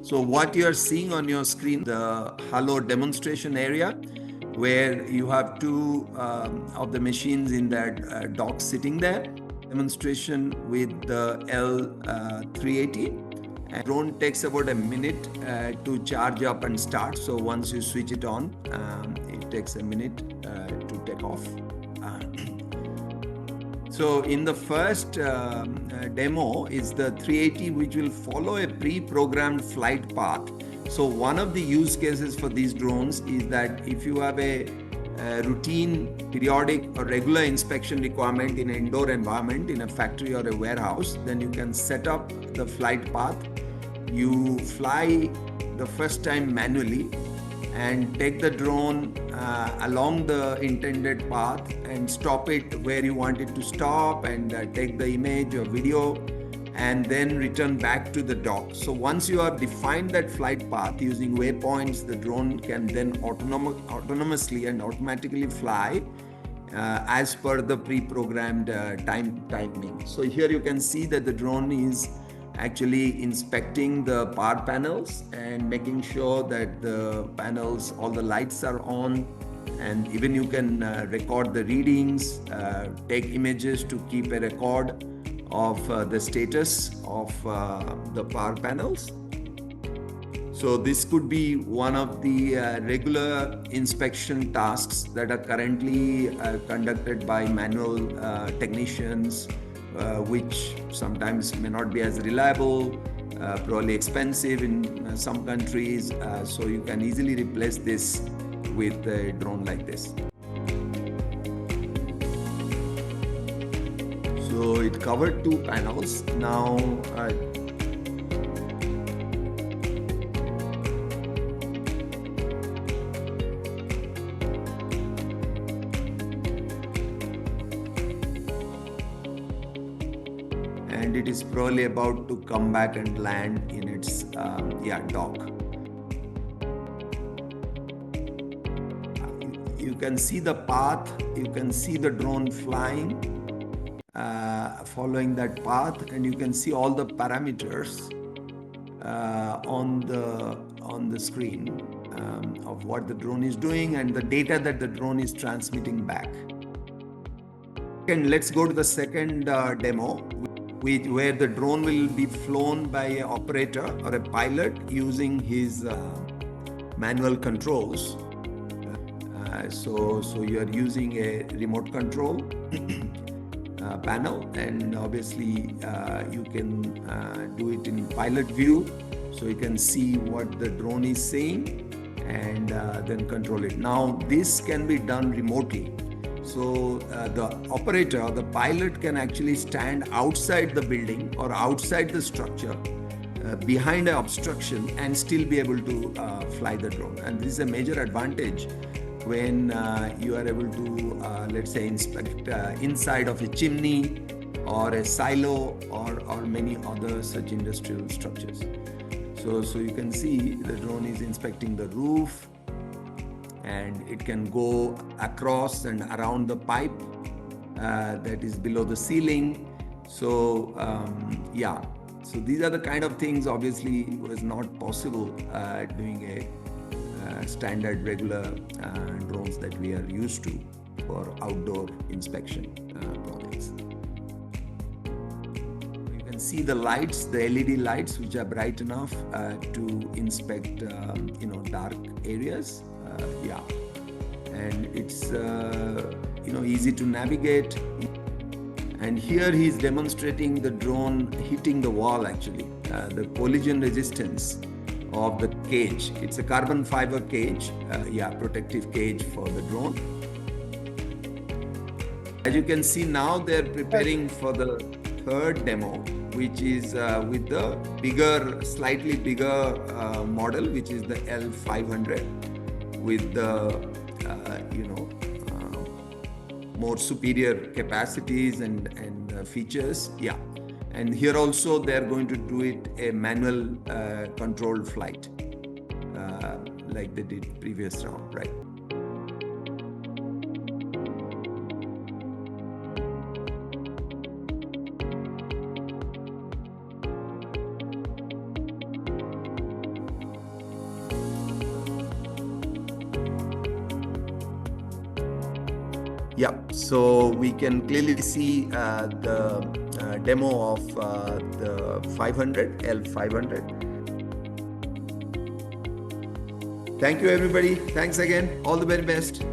So what you are seeing on your screen, the Halo demonstration area, where you have two of the machines in that dock sitting there. Demonstration with the L380. And drone takes about a minute to charge up and start. So once you switch it on, it takes a minute to take off. So in the first demo is the 380, which will follow a pre-programmed flight path. So one of the use cases for these drones is that if you have a routine, periodic or regular inspection requirement in an indoor environment, in a factory or a warehouse, then you can set up the flight path. You fly the first time manually and take the drone along the intended path and stop it where you want it to stop, and take the image or video and then return back to the dock. So once you have defined that flight path using waypoints, the drone can then autonomously and automatically fly as per the pre-programmed timing. So here you can see that the drone is actually inspecting the power panels and making sure that the panels, all the lights are on, and even you can record the readings, take images to keep a record of the status of the power panels. So this could be one of the regular inspection tasks that are currently conducted by manual technicians, which sometimes may not be as reliable, probably expensive in some countries. So you can easily replace this with a drone like this. So it covered two panels. Now and it is probably about to come back and land in its dock. You can see the path, you can see the drone flying, following that path, and you can see all the parameters on the screen of what the drone is doing and the data that the drone is transmitting back. And let's go to the second demo, where the drone will be flown by an operator or a pilot using his manual controls. So you are using a remote control panel, and obviously you can do it in pilot view, so you can see what the drone is saying and then control it. Now this can be done remotely. So the operator or the pilot can actually stand outside the building or outside the structure behind an obstruction and still be able to fly the drone. And this is a major advantage when you are able to, let's say, inspect inside of a chimney or a silo or many other such industrial structures. So you can see the drone is inspecting the roof, and it can go across and around the pipe that is below the ceiling. So so these are the kind of things obviously was not possible doing a standard regular drones that we are used to for outdoor inspection projects. You can see the lights, the LED lights, which are bright enough to inspect dark areas. And it's easy to navigate. And here he's demonstrating the drone hitting the wall, actually, the collision resistance of the cage. It's a carbon fiber cage, protective cage for the drone. As you can see now, they're preparing for the third demo, which is with the slightly bigger model, which is the L500. With the more superior capacities and features. And here also they're going to do it a manual controlled flight like they did previous round, right? Yep, so we can clearly see the demo of the 500, L500. Thank you everybody. Thanks again. All the very best.